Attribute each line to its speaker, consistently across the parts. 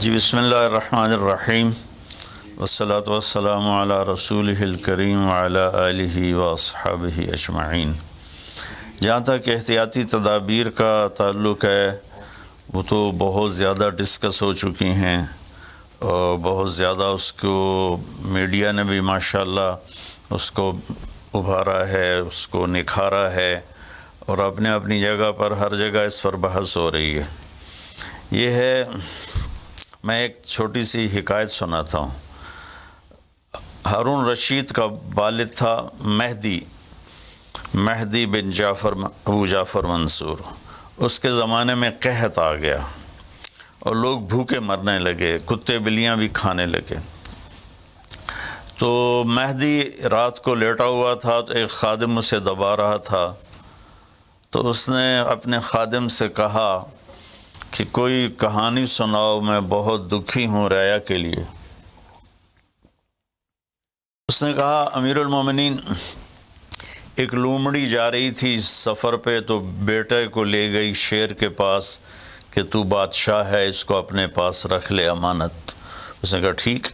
Speaker 1: جی بسم اللہ الرحمن الرحیم والصلاة والسلام علی رسولہ الکریم وعلی آلہ واصحابہ اجمعین۔ جہاں تک احتیاطی تدابیر کا تعلق ہے وہ تو بہت زیادہ ڈسکس ہو چکی ہیں اور بہت زیادہ اس کو میڈیا نے بھی ماشاءاللہ اس کو ابھارا ہے، اس کو نکھارا ہے اور اپنے اپنی جگہ پر ہر جگہ اس پر بحث ہو رہی ہے۔ یہ ہے، میں ایک چھوٹی سی حکایت سناتا ہوں۔ ہارون رشید کا والد تھا مہدی بن ابو جعفر منصور۔ اس کے زمانے میں قحط آ گیا اور لوگ بھوکے مرنے لگے، کتے بلیاں بھی کھانے لگے۔ تو مہدی رات کو لیٹا ہوا تھا تو ایک خادم اسے دبا رہا تھا، تو اس نے اپنے خادم سے کہا کہ کوئی کہانی سناؤ، میں بہت دکھی ہوں رعایا کے لیے۔ اس نے کہا امیر المومنین، ایک لومڑی جا رہی تھی سفر پہ تو بیٹے کو لے گئی شیر کے پاس کہ تو بادشاہ ہے، اس کو اپنے پاس رکھ لے امانت۔ اس نے کہا ٹھیک۔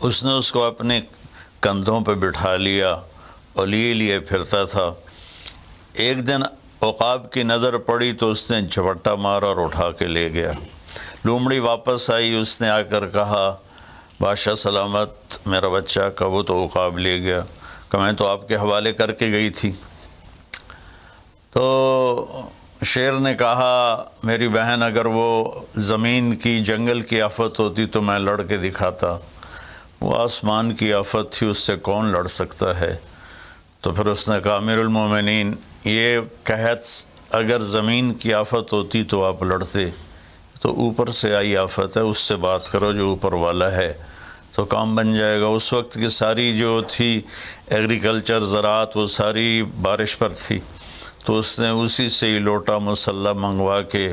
Speaker 1: اس نے اس کو اپنے کندھوں پہ بٹھا لیا اور لیے پھرتا تھا۔ ایک دن عقاب کی نظر پڑی تو اس نے جھپٹا مارا اور اٹھا کے لے گیا۔ لومڑی واپس آئی، اس نے آ کر کہا بادشاہ سلامت، میرا بچہ کا وہ تو عقاب لے گیا، کہ میں تو آپ کے حوالے کر کے گئی تھی۔ تو شیر نے کہا میری بہن، اگر وہ زمین کی جنگل کی آفت ہوتی تو میں لڑ کے دکھاتا، وہ آسمان کی آفت تھی، اس سے کون لڑ سکتا ہے؟ تو پھر اس نے کہا امیر المومنین، یہ قحط اگر زمین کی آفت ہوتی تو آپ لڑتے، تو اوپر سے آئی آفت ہے، اس سے بات کرو جو اوپر والا ہے تو کام بن جائے گا۔ اس وقت کی ساری جو تھی ایگریکلچر، زراعت، وہ ساری بارش پر تھی، تو اس نے اسی سے ہی لوٹا مسلح منگوا کے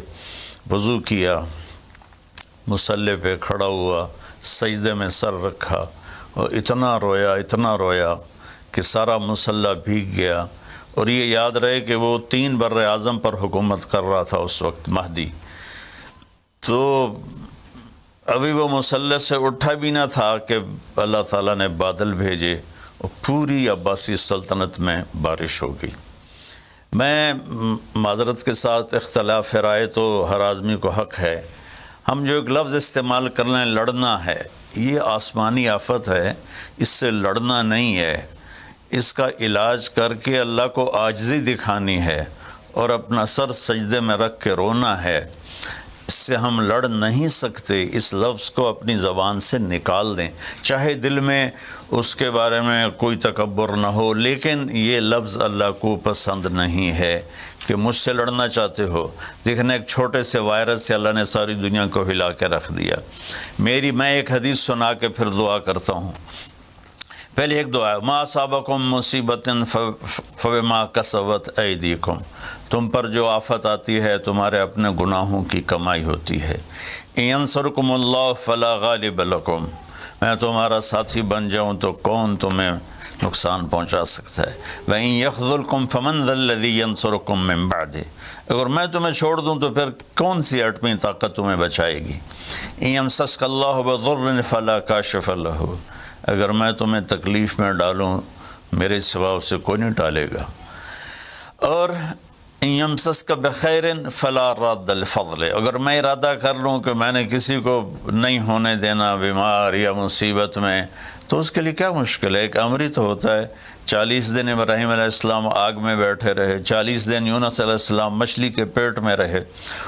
Speaker 1: وضو کیا، مسلح پہ کھڑا ہوا، سجدے میں سر رکھا اور اتنا رویا کہ سارا مسلح بھیگ گیا۔ اور یہ یاد رہے کہ وہ 3 بر اعظم پر حکومت کر رہا تھا اس وقت مہدی۔ تو ابھی وہ مسلح سے اٹھا بھی نہ تھا کہ اللہ تعالیٰ نے بادل بھیجے اور پوری عباسی سلطنت میں بارش ہو گئی۔ میں معذرت کے ساتھ، اختلاف رائے تو ہر آدمی کو حق ہے، ہم جو ایک لفظ استعمال کر لیں لڑنا ہے، یہ آسمانی آفت ہے، اس سے لڑنا نہیں ہے، اس کا علاج کر کے اللہ کو عاجزی دکھانی ہے اور اپنا سر سجدے میں رکھ کے رونا ہے۔ اس سے ہم لڑ نہیں سکتے، اس لفظ کو اپنی زبان سے نکال دیں، چاہے دل میں اس کے بارے میں کوئی تکبر نہ ہو، لیکن یہ لفظ اللہ کو پسند نہیں ہے کہ مجھ سے لڑنا چاہتے ہو۔ دیکھنا ایک چھوٹے سے وائرس سے اللہ نے ساری دنیا کو ہلا کے رکھ دیا۔ میں ایک حدیث سنا کے پھر دعا کرتا ہوں۔ پہلے ایک دعا ہے، ما اصابکم مصیبت فبما کسبت ایدیکم، تم پر جو آفت آتی ہے تمہارے اپنے گناہوں کی کمائی ہوتی ہے۔ ان ینصرکم اللہ فلا غالب لکم، میں تمہارا ساتھی بن جاؤں تو کون تمہیں نقصان پہنچا سکتا ہے۔ وَإِن يَخْذُلْكُمْ فَمَنْ ذَا الَّذِي يَنصُرُكُمْ مِنْ بَعْدِهِ، اگر میں تمہیں چھوڑ دوں تو پھر کون سی اٹمی طاقت تمہیں بچائے گی۔ إِن يَمْسَسْكَ اللَّهُ بِضُرٍّ فَلَا كَاشِفَ لَهُ، اگر میں تمہیں تکلیف میں ڈالوں میرے سوا اسے کوئی نہیں ڈالے گا۔ اور إِن يَمْسَسْكَ بِخَيْرٍ فَلَا رَادَّ لِفَضْلِهِ، اگر میں ارادہ کر لوں کہ میں نے کسی کو نہیں ہونے دینا بیمار یا مصیبت میں، تو اس کے لیے کیا مشکل ہے؟ ایک امر ہی تو ہوتا ہے۔ 40 دن ابراہیم علیہ السلام آگ میں بیٹھے رہے، 40 دن یونس علیہ السلام مچھلی کے پیٹ میں رہے،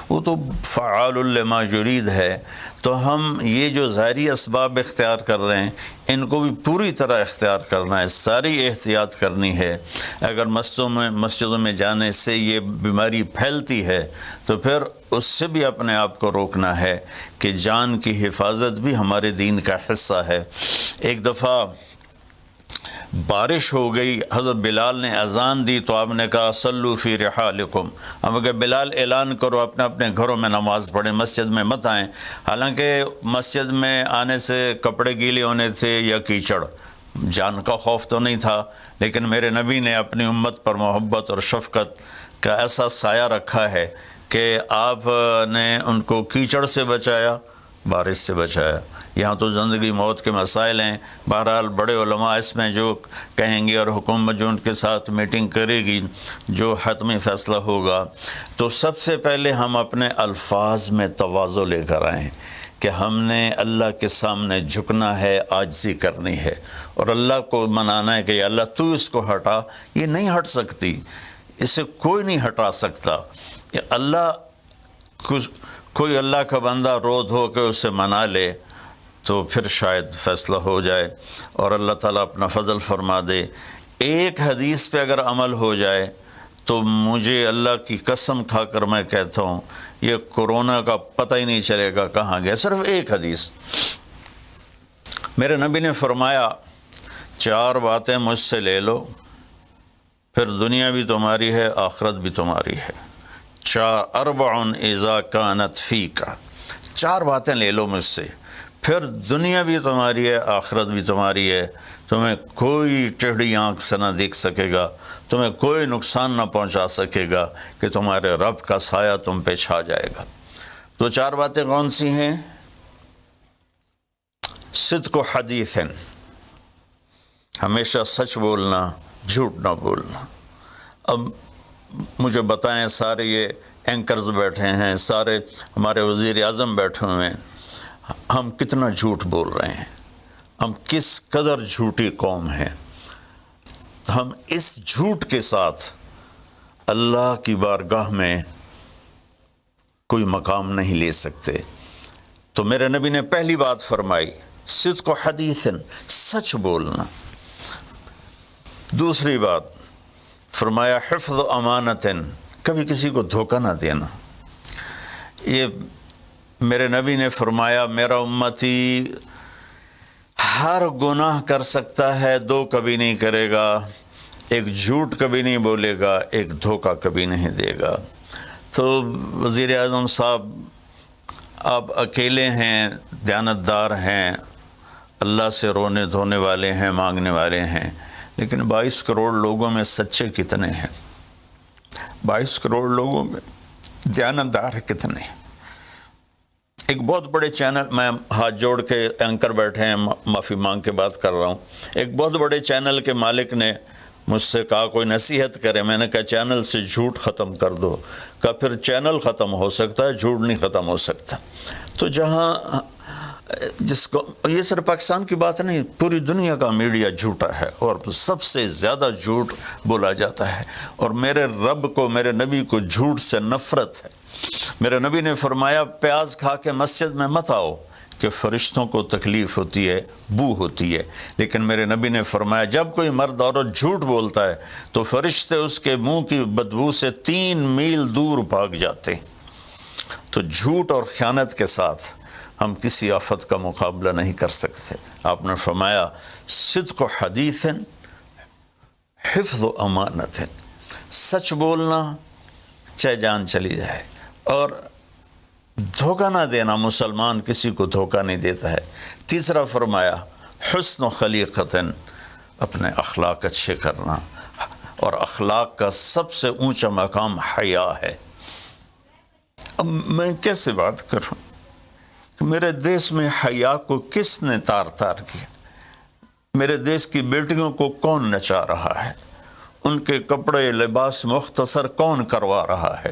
Speaker 1: وہ تو فعال لما یرید ہے۔ تو ہم یہ جو ظاہری اسباب اختیار کر رہے ہیں ان کو بھی پوری طرح اختیار کرنا ہے، ساری احتیاط کرنی ہے۔ اگر مسجدوں میں جانے سے یہ بیماری پھیلتی ہے تو پھر اس سے بھی اپنے آپ کو روکنا ہے کہ جان کی حفاظت بھی ہمارے دین کا حصہ ہے۔ ایک دفعہ بارش ہو گئی، حضرت بلال نے اذان دی تو آپ نے کہا صلو فی رحالکم، ہم کہ بلال اعلان کرو اپنے اپنے گھروں میں نماز پڑھیں، مسجد میں مت آئیں۔ حالانکہ مسجد میں آنے سے کپڑے گیلے ہونے تھے یا کیچڑ، جان کا خوف تو نہیں تھا، لیکن میرے نبی نے اپنی امت پر محبت اور شفقت کا ایسا سایہ رکھا ہے کہ آپ نے ان کو کیچڑ سے بچایا بارش سے بچایا۔ یہاں تو زندگی موت کے مسائل ہیں، بہرحال بڑے علماء اس میں جو کہیں گے اور حکومت جو ان کے ساتھ میٹنگ کرے گی، جو حتمی فیصلہ ہوگا، تو سب سے پہلے ہم اپنے الفاظ میں تواضع لے کر آئیں کہ ہم نے اللہ کے سامنے جھکنا ہے، عاجزی کرنی ہے، اور اللہ کو منانا ہے کہ یا اللہ تو اس کو ہٹا، یہ نہیں ہٹ سکتی، اسے کوئی نہیں ہٹا سکتا۔ اللہ کوئی اللہ کا بندہ رو دھو کے اسے منا لے تو پھر شاید فیصلہ ہو جائے اور اللہ تعالیٰ اپنا فضل فرما دے۔ ایک حدیث پہ اگر عمل ہو جائے تو مجھے اللہ کی قسم کھا کر میں کہتا ہوں یہ کورونا کا پتہ ہی نہیں چلے گا کہاں گیا۔ صرف ایک حدیث، میرے نبی نے فرمایا 4 باتیں مجھ سے لے لو، پھر دنیا بھی تمہاری ہے، آخرت بھی تمہاری ہے۔ 4 اذا کانت فیک، 4 باتیں لے لو مجھ سے، پھر دنیا بھی تمہاری ہے، آخرت بھی تمہاری ہے، تمہیں کوئی ٹیڑھی آنکھ سے نہ دیکھ سکے گا، تمہیں کوئی نقصان نہ پہنچا سکے گا کہ تمہارے رب کا سایہ تم پہ چھا جائے گا۔ تو 4 باتیں کون سی ہیں؟ صدق و حدیث، ہمیشہ سچ بولنا، جھوٹ نہ بولنا۔ اب مجھے بتائیں، سارے یہ اینکرز بیٹھے ہیں، سارے ہمارے وزیر اعظم بیٹھے ہوئے ہیں، ہم کتنا جھوٹ بول رہے ہیں، ہم کس قدر جھوٹی قوم ہیں۔ ہم اس جھوٹ کے ساتھ اللہ کی بارگاہ میں کوئی مقام نہیں لے سکتے۔ تو میرے نبی نے پہلی بات فرمائی صدق و حدیث، سچ بولنا۔ دوسری بات فرمایا حفظ و امانت، کبھی کسی کو دھوکہ نہ دینا۔ یہ میرے نبی نے فرمایا میرا امتی ہر گناہ کر سکتا ہے، 2 کبھی نہیں کرے گا، ایک جھوٹ کبھی نہیں بولے گا، ایک دھوکہ کبھی نہیں دے گا۔ تو وزیر اعظم صاحب آپ اکیلے ہیں، دیانتدار ہیں، اللہ سے رونے دھونے والے ہیں، مانگنے والے ہیں، لیکن 22 کروڑ لوگوں میں سچے کتنے ہیں؟ 22 کروڑ لوگوں میں دیانتدار کتنے ہیں؟ ایک بہت بڑے چینل، میں ہاتھ جوڑ کے اینکر بیٹھے ہیں، معافی مانگ کے بات کر رہا ہوں، ایک بہت بڑے چینل کے مالک نے مجھ سے کہا کوئی نصیحت کرے۔ میں نے کہا چینل سے جھوٹ ختم کر دو۔ کہا پھر چینل ختم ہو سکتا ہے، جھوٹ نہیں ختم ہو سکتا۔ تو جہاں جس کو، یہ صرف پاکستان کی بات نہیں، پوری دنیا کا میڈیا جھوٹا ہے اور سب سے زیادہ جھوٹ بولا جاتا ہے، اور میرے رب کو، میرے نبی کو جھوٹ سے نفرت ہے۔ میرے نبی نے فرمایا پیاز کھا کے مسجد میں مت آؤ کہ فرشتوں کو تکلیف ہوتی ہے، بو ہوتی ہے، لیکن میرے نبی نے فرمایا جب کوئی مرد عورت جھوٹ بولتا ہے تو فرشتے اس کے منہ کی بدبو سے 3 میل دور بھاگ جاتے۔ تو جھوٹ اور خیانت کے ساتھ ہم کسی آفت کا مقابلہ نہیں کر سکتے۔ آپ نے فرمایا صدق و حدیث، حفظ و امانت، سچ بولنا چاہے جان چلی جائے، اور دھوکہ نہ دینا۔ مسلمان کسی کو دھوکہ نہیں دیتا ہے۔ تیسرا فرمایا حسن و خلیقت، اپنے اخلاق اچھے کرنا، اور اخلاق کا سب سے اونچا مقام حیا ہے۔ اب میں کیسے بات کروں؟ میرے دیش میں حیا کو کس نے تار تار کیا؟ میرے دیش کی بیٹیوں کو کون نچا رہا ہے؟ ان کے کپڑے لباس مختصر کون کروا رہا ہے؟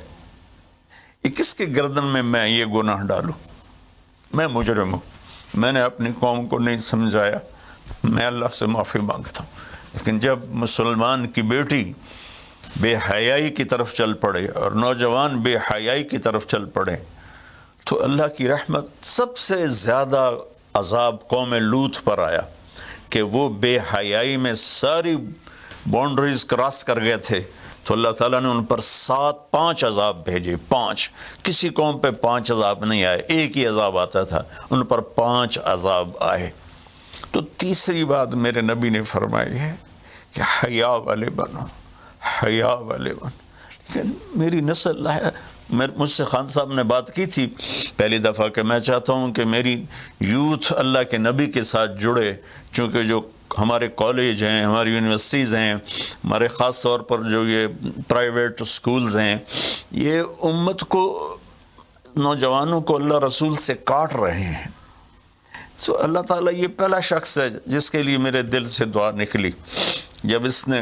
Speaker 1: یہ کس کے گردن میں یہ گناہ ڈالوں؟ میں مجرم ہوں، میں نے اپنی قوم کو نہیں سمجھایا، میں اللہ سے معافی مانگتا ہوں۔ لیکن جب مسلمان کی بیٹی بے حیائی کی طرف چل پڑے اور نوجوان بے حیائی کی طرف چل پڑے تو اللہ کی رحمت، سب سے زیادہ عذاب قوم لوط پر آیا کہ وہ بے حیائی میں ساری باؤنڈریز کراس کر گئے تھے، تو اللہ تعالیٰ نے ان پر 5 عذاب بھیجے۔ 5، کسی قوم پہ 5 عذاب نہیں آئے، ایک ہی عذاب آتا تھا، ان پر 5 عذاب آئے۔ تو تیسری بات میرے نبی نے فرمائی ہے کہ حیا والے بنو، حیا والے بنو۔ لیکن میری نسل ہے، مجھ سے خان صاحب نے بات کی تھی پہلی دفعہ کہ میں چاہتا ہوں کہ میری یوتھ اللہ کے نبی کے ساتھ جڑے، چونکہ جو ہمارے کالج ہیں، ہماری یونیورسٹیز ہیں، ہمارے خاص طور پر جو یہ پرائیویٹ سکولز ہیں، یہ امت کو نوجوانوں کو اللہ رسول سے کاٹ رہے ہیں۔ تو اللہ تعالیٰ یہ پہلا شخص ہے جس کے لیے میرے دل سے دعا نکلی جب اس نے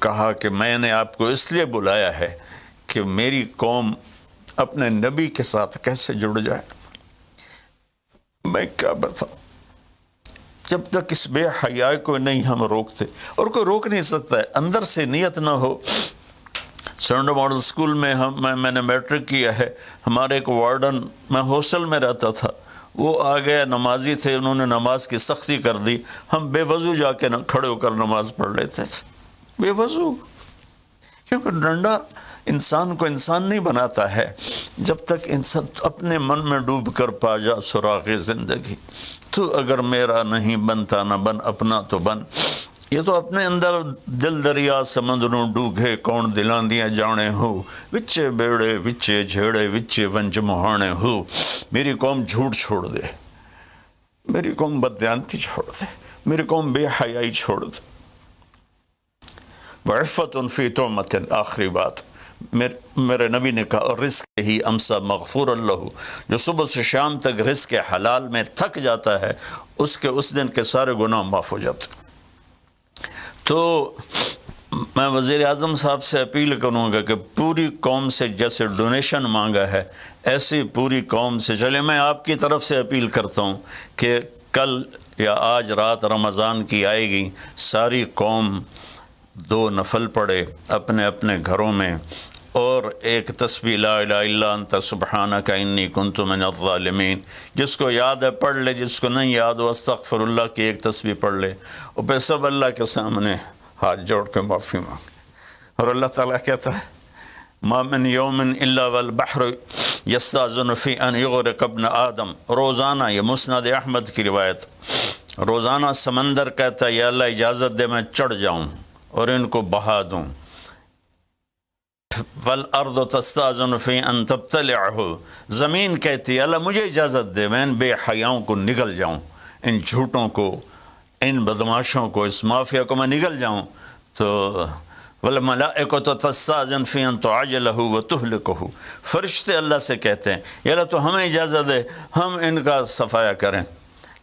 Speaker 1: کہا کہ میں نے آپ کو اس لیے بلایا ہے کہ میری قوم اپنے نبی کے ساتھ کیسے جڑ جائے۔ میں کیا بتاؤں، جب تک اس بے حیائی کو نہیں ہم روکتے، اور کوئی روک نہیں سکتا ہے، اندر سے نیت نہ ہو۔ سرنڈر ماڈل اسکول میں نے میٹرک کیا ہے، ہمارے ایک وارڈن، میں ہاسٹل میں رہتا تھا، وہ آ گئے، نمازی تھے، انہوں نے نماز کی سختی کر دی، ہم بے وضو جا کے کھڑے ہو کر نماز پڑھ لیتے تھے، بے وضو، کیونکہ ڈنڈا انسان کو انسان نہیں بناتا ہے جب تک انسان اپنے من میں ڈوب کر پا جا سراغ زندگی۔ تو اگر میرا نہیں بنتا نہ بن، اپنا تو بن۔ یہ تو اپنے اندر دل دریا سمندروں ڈوگے کون دلان دیا جانے ہو، وچے بیڑے وچے جھیڑے وچے ونج مہانے ہو۔ میری قوم جھوٹ چھوڑ دے، میری قوم بددیانتی چھوڑ دے، میری قوم بے حیائی چھوڑ دے۔ وعفت فی تہمت، آخری بات میرے نبی نے کہا، اور رزق ہی امسا مغفور اللہ، جو صبح سے شام تک رزق حلال میں تھک جاتا ہے اس کے اس دن کے سارے گناہ معاف ہو جاتے۔ تو میں وزیر اعظم صاحب سے اپیل کروں گا کہ پوری قوم سے جیسے ڈونیشن مانگا ہے ایسی پوری قوم سے چلے۔ میں آپ کی طرف سے اپیل کرتا ہوں کہ کل یا آج رات رمضان کی آئے گی، ساری قوم 2 نفل پڑھے اپنے اپنے گھروں میں، اور ایک تسبیح لا الہ الا انت سبحانک انی کنت من الظالمین، جس کو یاد ہے پڑھ لے، جس کو نہیں یاد ہو استغفر اللہ کی ایک تسبیح پڑھ لے، اور پھر سب اللہ کے سامنے ہاتھ جوڑ کے معافی مانگے۔ اور اللہ تعالیٰ کہتا ہے ما من یوم الا والبحر یستاذن فی ان یغرق ابن آدم، روزانہ، یہ مسند احمد کی روایت، روزانہ سمندر کہتا ہے یا اللہ اجازت دے میں چڑھ جاؤں اور ان کو بہا دوں۔ والارض تستاذن فی ان تبتلعہ، زمین کہتی ہے اللہ مجھے اجازت دے میں ان بے حیاؤں کو نگل جاؤں، ان جھوٹوں کو، ان بدماشوں کو، اس مافیا کو میں نگل جاؤں۔ تو والملائکۃ تستاذن فی ان تعجلہ وتہلکہ، فرشتے اللہ سے کہتے ہیں یا اللہ تو ہمیں اجازت دے ہم ان کا صفایا کریں۔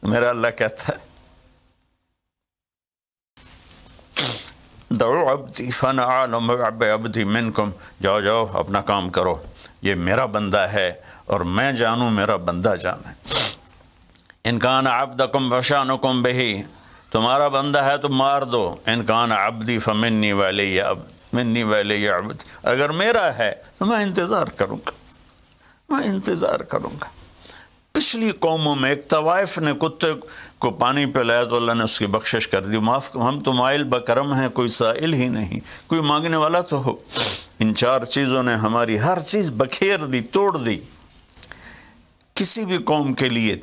Speaker 1: میرا اللہ کہتا ہے دعو عبدی فانا اعلم بعبدی منکم، جاؤ جاؤ اپنا کام کرو، یہ میرا بندہ ہے اور میں جانوں میرا بندہ جانے۔ ان کان عبدکم فشانکم بہی، تمہارا بندہ ہے تو مار دو، ان کان عبدی فمنی ولی منی ولی عبدی، اگر میرا ہے تو میں انتظار کروں گا، میں انتظار کروں گا۔ پچھلی قوموں میں ایک طوائف نے کتے کو پانی پلایا تو اللہ نے اس کی بخشش کر دی، معاف، ہم تو مائل بکرم ہیں، کوئی سائل ہی نہیں، کوئی مانگنے والا تو ہو۔ ان 4 چیزوں نے ہماری ہر چیز بکھیر دی، توڑ دی۔ کسی بھی قوم کے لیے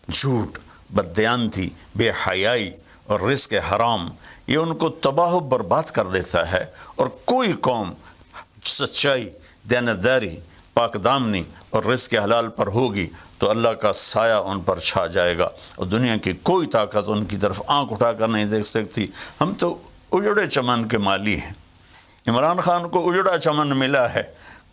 Speaker 1: جھوٹ، بددیانتی، بے حیائی اور رزق حرام یہ ان کو تباہ و برباد کر دیتا ہے، اور کوئی قوم سچائی، دیانتداری، پاک دامنی اور رزق حلال پر ہوگی تو اللہ کا سایہ ان پر چھا جائے گا، اور دنیا کی کوئی طاقت ان کی طرف آنکھ اٹھا کر نہیں دیکھ سکتی۔ ہم تو اجڑے چمن کے مالی ہیں، عمران خان کو اجڑا چمن ملا ہے،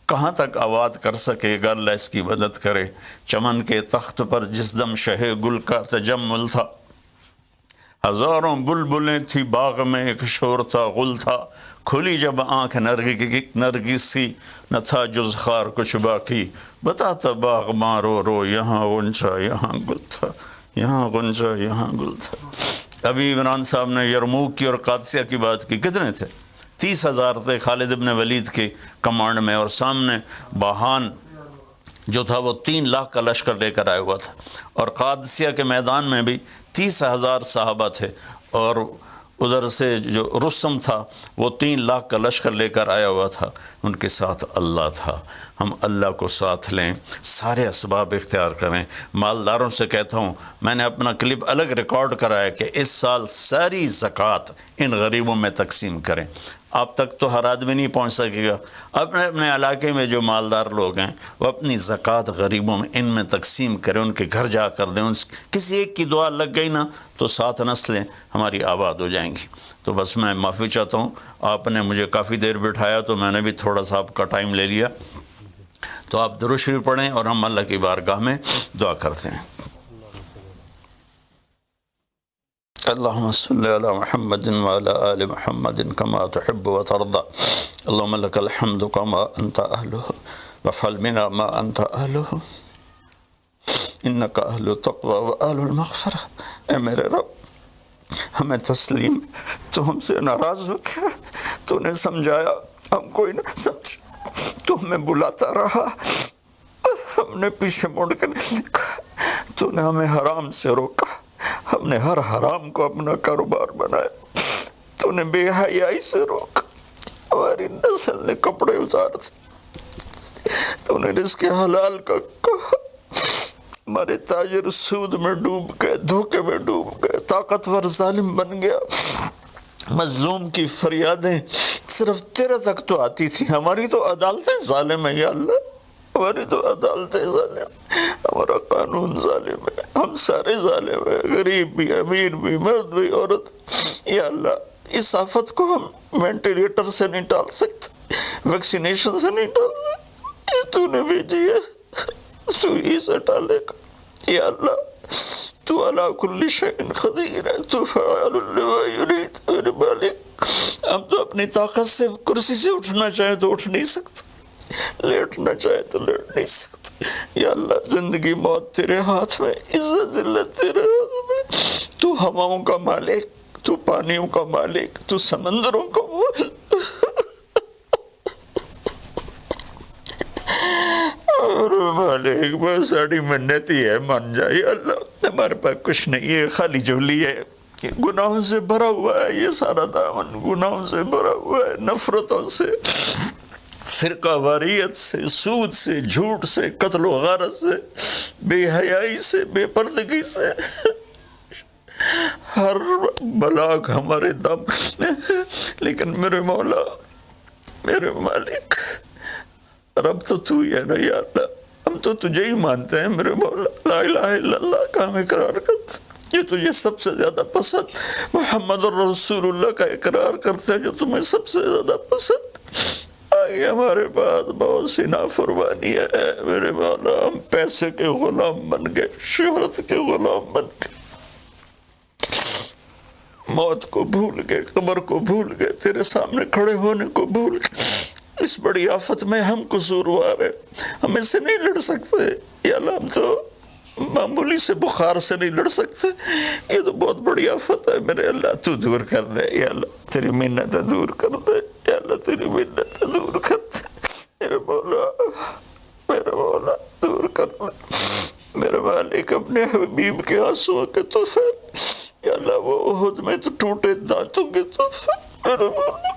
Speaker 1: کہاں تک آباد کر سکے گا، اللہ اس کی مدد کرے۔ چمن کے تخت پر جس دم شہ گل کا تجمل تھا، ہزاروں بلبلیں تھی باغ میں، ایک شور تھا، غل تھا، کھلی جب آنکھ نرگس سی، نہ تھا جز خار کچھ باقی، بتاتا باغ ماں رو رو، یہاں غنچہ یہاں گل تھا، یہاں غنچہ یہاں گل تھا۔ ابھی عمران صاحب نے یرموک کی اور قادسیہ کی بات کی، کتنے تھے؟ 30,000 تھے خالد ابن ولید کے کمانڈ میں، اور سامنے باہان جو تھا وہ 3 لاکھ کا لشکر لے کر آیا ہوا تھا، اور قادسیہ کے میدان میں بھی 30,000 صحابہ تھے، اور ادھر سے جو رستم تھا وہ 3 لاکھ کا لشکر لے کر آیا ہوا تھا، ان کے ساتھ اللہ تھا۔ ہم اللہ کو ساتھ لیں، سارے اسباب اختیار کریں۔ مالداروں سے کہتا ہوں، میں نے اپنا کلپ الگ ریکارڈ کرایا کہ اس سال ساری زکوٰۃ ان غریبوں میں تقسیم کریں۔ آپ تک تو ہر آدمی نہیں پہنچ سکے گا، اپنے اپنے علاقے میں جو مالدار لوگ ہیں وہ اپنی زکوٰۃ غریبوں میں ان میں تقسیم کریں، ان کے گھر جا کر دیں۔ کسی ایک کی دعا لگ گئی نا تو 7 نسلیں ہماری آباد ہو جائیں گی۔ تو بس میں معافی چاہتا ہوں، آپ نے مجھے کافی دیر بٹھایا تو میں نے بھی تھوڑا سا آپ کا ٹائم لے لیا۔ تو آپ درود شریف پڑھیں اور ہم اللہ کی بارگاہ میں دعا کرتے ہیں۔ اللهم صل على محمد وعلى آل محمد كما تحب وترضى اللهم لك الحمد كما أنت أهله وافعل منا ما أنت أهله إنك أهل التقوى وأهل المغفرة۔ اے میرے رب ہمیں تسلیم، تو ہم سے ناراض ہو گیا، تو نے سمجھایا ہم کوئی نہ سمجھ، تو ہمیں بلاتا رہا، ہم نے پیچھے مڑ کے نہیں دیکھا، تو نے ہمیں حرام سے روکا، ہم نے ہر حرام کو اپنا کاروبار بنایا، تو نے بے حیائی سے روکا، ہماری نسل نے کپڑے اتار دیے، تو نے رزق حلال کا کہا، ہمارے تاجر سود میں ڈوب گئے، دھوکے میں ڈوب گئے، طاقتور ظالم بن گیا، مظلوم کی فریادیں صرف تیرے تک تو آتی تھی، ہماری تو عدالتیں ظالم ہیں یا اللہ، ہماری تو عدالتیں ظالم، ہمارا قانون ظالم ہے، ہم سارے ظالم ہیں، غریب بھی، امیر بھی، مرد بھی، عورت۔ یا اللہ اس آفت کو ہم وینٹیلیٹر سے نہیں ٹال سکتے، ویکسینیشن سے نہیں ٹال سکتے، یہ تو نے بھیجی ہے، تو ہی سے ٹالے گا۔ یا اللہ تو علی کل شیء قدیر ہے، تو فعال لما یرید۔ میرے مالک ہم تو اپنی طاقت سے کرسی سے اٹھنا چاہیں تو اٹھ نہیں سکتے، لیٹنا چاہے تو لیٹ نہیں سکتے۔ یا اللہ زندگی موت تیرے ہاتھ میں، عزت ذلت تیرے ہاتھ میں، تو ہواؤں کا مالک، تو پانیوں کا مالک، تو سمندروں کا مالک، اور مالک بس ساڑی منتی ہے، مان جائے اللہ، ہمارے پاس کچھ نہیں ہے، خالی جھولی ہے، یہ گناہوں سے بھرا ہوا ہے، یہ سارا دامن گناہوں سے بھرا ہوا ہے، نفرتوں سے، فرقہ واریت سے، سود سے، جھوٹ سے، قتل و غارت سے، بے حیائی سے، بے پردگی سے، ہر بلاک ہمارے دم، لیکن میرے مولا، میرے مالک، رب تو تو ہی ہے نا یا اللہ، ہم تو تجھے ہی مانتے ہیں میرے مولا، لا الہ الا اللہ کا ہم اقرار کرتے ہیں، یہ تجھے سب سے زیادہ پسند، محمد الرسول اللہ کا اقرار کرتے ہیں جو تمہیں سب سے زیادہ پسند۔ آگے ہمارے پاس بہت سی نافرمانی ہے میرے مولا، ہم پیسے کے غلام بن گئے، شہرت کے غلام بن گئے، موت کو بھول گئے، قبر کو بھول گئے، تیرے سامنے کھڑے ہونے کو بھول گئے۔ اس بڑی آفت میں ہم قصوروار ہیں، ہم اس سے نہیں لڑ سکتے یا اللہ، ہم تو معمولی سے بخار سے نہیں لڑ سکتے، یہ تو بہت بڑی آفت ہے میرے اللہ، تو دور کر دے یا اللہ، تیری منتیں دور کر دے یا اللہ، تیری منتیں دور کر دے میرے مولا، میرے مولا دور کر دے میرے مالک، اپنے حبیب کے آنسوں کے طفیل یا اللہ، وہ احد میں تو ٹوٹے دانتوں کے طفیل میرے مولا،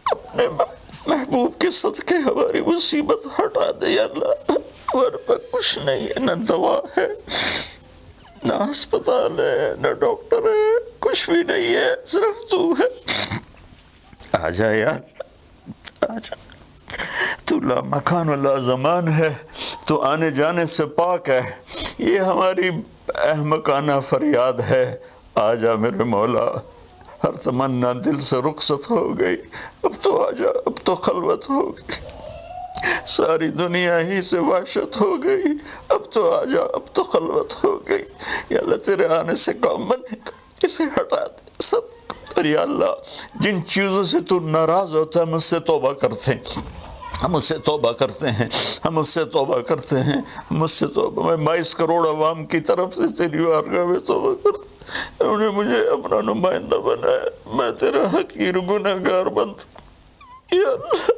Speaker 1: اپنے محبوب کے صدقے ہماری مصیبت ہٹا دے یا اللہ، ہمارے پاس کچھ نہیں ہے، نہ دوا ہے، نہ ہسپتال ہے، نہ ڈاکٹر ہے، کچھ بھی نہیں ہے، صرف تو ہے۔ آ جا یار، آ جا، تو لا مکان ولا زمان ہے، تو آنے جانے سے پاک ہے، یہ ہماری احمقانہ فریاد ہے، آ جا میرے مولا، ہر تمنا دل سے رخصت ہو گئی، اب تو آ جا، اب تو خلوت ہو گئی، ساری دنیا ہی سے وحشت ہو گئی، اب تو آ جا، اب تو خلوت ہو گئی یا اللہ، تیرے آنے سے کام بنے گا، اسے ہٹا دے سب، اور یا اللہ جن چیزوں سے تو ناراض ہوتا ہے ہم اس سے توبہ کرتے ہیں، ہم اس سے توبہ کرتے ہیں، ہم اس سے توبہ کرتے ہیں، ہم اس سے توبہ، میں 22 کروڑ عوام کی طرف سے تیری بارگاہ میں توبہ کرتا ہوں، انہوں نے مجھے اپنا نمائندہ بنایا، میں تیرا حقیر گنہگار بنتا، یا اللہ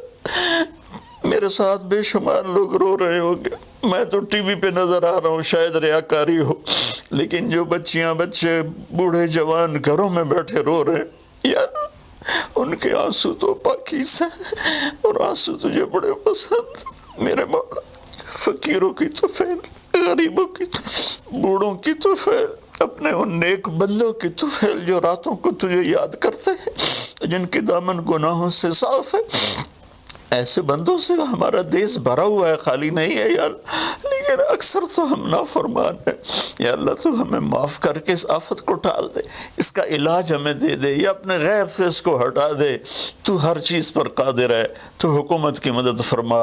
Speaker 1: میرے ساتھ بے شمار لوگ رو رہے ہوں گے، میں تو ٹی وی پہ نظر آ رہا ہوں، شاید ریاکاری ہو، لیکن جو بچیاں بچے بوڑھے جوان گھروں میں بیٹھے رو رہے ہیں یا اللہ، ان کے آنسو تو پاکیزہ ہیں، اور آنسو تجھے بڑے پسند میرے مولا، فقیروں کی طفیل، غریبوں کی طفیل، بوڑھوں کی طفیل، اپنے ان نیک بندوں کی طفیل جو راتوں کو تجھے یاد کرتے ہیں، جن کے دامن گناہوں سے صاف ہے، ایسے بندوں سے ہمارا دیس بھرا ہوا ہے، خالی نہیں ہے یار، لیکن لیکن اکثر تو ہم نافرمان ہیں. یا اللہ تو ہمیں معاف کر کے اس آفت کو ٹال دے, اس کا علاج ہمیں دے دے, یا اپنے غیب سے اس کو ہٹا دے. تو ہر چیز پر قادر ہے, تو حکومت کی مدد فرما.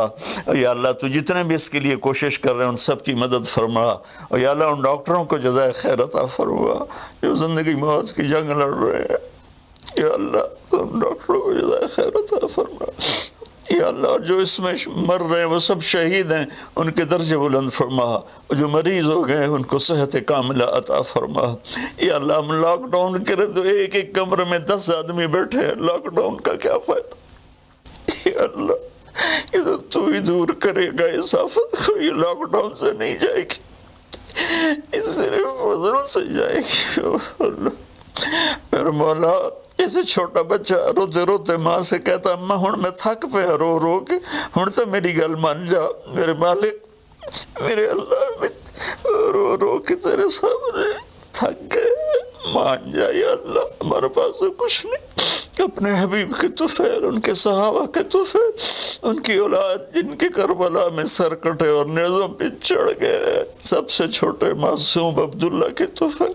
Speaker 1: یا اللہ تو جتنے بھی اس کے لیے کوشش کر رہے ہیں ان سب کی مدد فرما. اور یا اللہ ان ڈاکٹروں کو جزائے خیر عطا فرما جو زندگی موت کی جنگ لڑ رہے ہیں. یا اللہ تو ان ڈاکٹروں کو جزائے خیر عطا فرما. یا اللہ جو اس میں مر رہے ہیں وہ سب شہید ہیں, ان کے درجے بلند فرما. اور جو مریض ہو گئے ان کو صحت کاملہ عطا فرما. یا اللہ ہم لاک ڈاؤن کریں تو ایک ایک کمرے میں 10 آدمی بیٹھے ہیں, لاک ڈاؤن کا کیا فائدہ. یا اللہ یہ تو ہی دور کرے گا اس آفت کو, یہ لاک ڈاؤن سے نہیں جائے گی, یہ صرف فضل سے جائے گی. اللہ میرے مولا جیسے چھوٹا بچہ روتے روتے ماں سے کہتا اماں ہن میں تھک پیا رو رو کے, ہن تو میری گل مان جا. میرے مالک میرے اللہ رو رو کے تیرے سامنے تھک گئے, مان جا. یا اللہ ہمارے پاس کچھ نہیں, اپنے حبیب کے طفیل, ان کے صحابہ کے طفیل, ان کی اولاد جن کے کربلا میں سر کٹے اور نیزوں پہ چڑھ گئے, سب سے چھوٹے معصوم عبداللہ کے طفیل.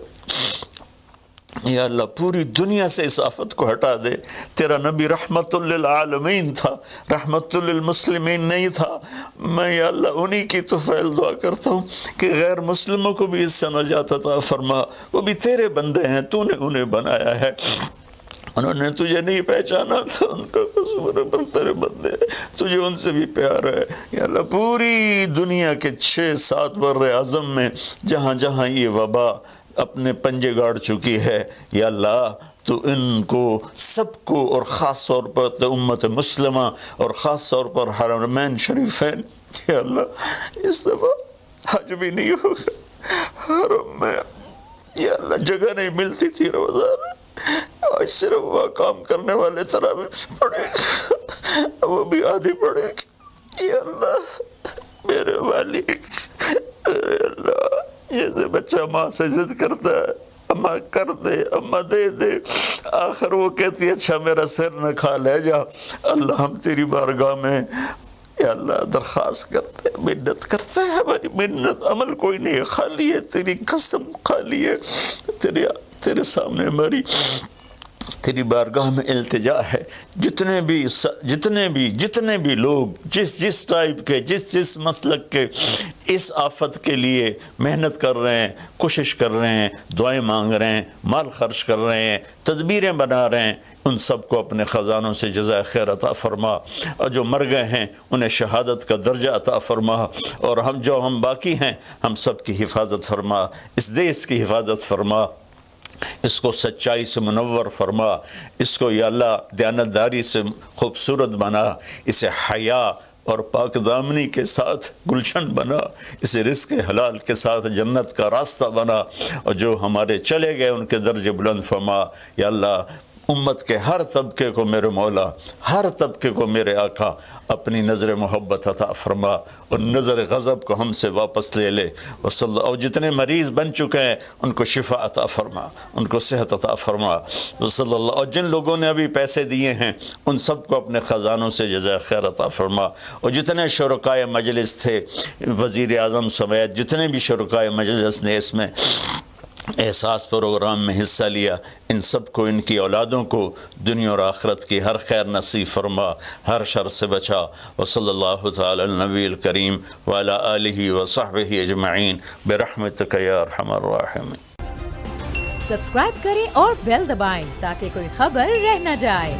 Speaker 1: یا اللہ پوری دنیا سے اس آفت کو ہٹا دے. تیرا نبی رحمت للعالمین تھا, رحمت للمسلمین نہیں تھا. میں یا اللہ انہی کی طفیل دعا کرتا ہوں کہ غیر مسلموں کو بھی اس سے نجات عطا فرما. وہ بھی تیرے بندے ہیں, تو نے انہیں بنایا ہے, انہوں نے تجھے نہیں پہچانا تھا, ان کا قصور ہے, پر تیرے بندے ہیں, تجھے ان سے بھی پیار ہے. یا اللہ پوری دنیا کے 6-7 بر اعظم میں جہاں جہاں یہ وبا اپنے پنجے گاڑ چکی ہے, یا اللہ تو ان کو سب کو, اور خاص طور پر امت مسلمہ اور خاص طور پر حرمین شریفین, یا اللہ اس دفعہ حج بھی نہیں ہوگا حرم میں. یا اللہ جگہ نہیں ملتی تھی روزانہ, آج صرف وہ کام کرنے والے تراویح پڑھے گا, وہ بھی آدھی پڑھے گی. یا اللہ میرے والد, میرے اللہ جیسے بچہ ماں سے ضد کرتا ہے اماں کر دے, اماں دے دے, آخر وہ کہتی ہے اچھا میرا سر نہ کھا لے جا. اللہ ہم تیری بارگاہ میں یا اللہ درخواست کرتے ہیں, منت کرتے ہیں, ہماری منت عمل کوئی نہیں ہے, خالی ہے تیری قسم, خالی ہے تیرے سامنے ہماری تیری بارگاہ میں التجا ہے. جتنے بھی لوگ جس ٹائپ کے جس مسلک کے اس آفت کے لیے محنت کر رہے ہیں, کوشش کر رہے ہیں, دعائیں مانگ رہے ہیں, مال خرچ کر رہے ہیں, تدبیریں بنا رہے ہیں, ان سب کو اپنے خزانوں سے جزائے خیر عطا فرما. اور جو مر گئے ہیں انہیں شہادت کا درجہ عطا فرما. اور ہم باقی ہیں ہم سب کی حفاظت فرما, اس دیس کی حفاظت فرما, اس کو سچائی سے منور فرما, اس کو یا اللہ دیانتداری سے خوبصورت بنا, اسے حیا اور پاک دامنی کے ساتھ گلشن بنا, اسے رزق حلال کے ساتھ جنت کا راستہ بنا. اور جو ہمارے چلے گئے ان کے درجے بلند فرما. یا اللہ امت کے ہر طبقے کو میرے مولا, ہر طبقے کو میرے آقا اپنی نظر محبت عطا فرما, اور نظر غضب کو ہم سے واپس لے لے. اور جتنے مریض بن چکے ہیں ان کو شفا عطا فرما, ان کو صحت عطا فرما. صلی اللہ. اور جن لوگوں نے ابھی پیسے دیے ہیں ان سب کو اپنے خزانوں سے جزائے خیر عطا فرما. اور جتنے شرکائے مجلس تھے, وزیر اعظم سمیت جتنے بھی شرکائے مجلس نے اس میں احساس پروگرام میں حصہ لیا, ان سب کو, ان کی اولادوں کو دنیا اور آخرت کی ہر خیر نصیب فرما, ہر شر سے بچا. وصلی اللہ تعالی النبی الکریم وعلی آلہ وصحبہ اجمعین برحمتک یا ارحم الراحمین.
Speaker 2: سبسکرائب کریں اور بیل دبائیں تاکہ کوئی خبر رہ نہ جائے.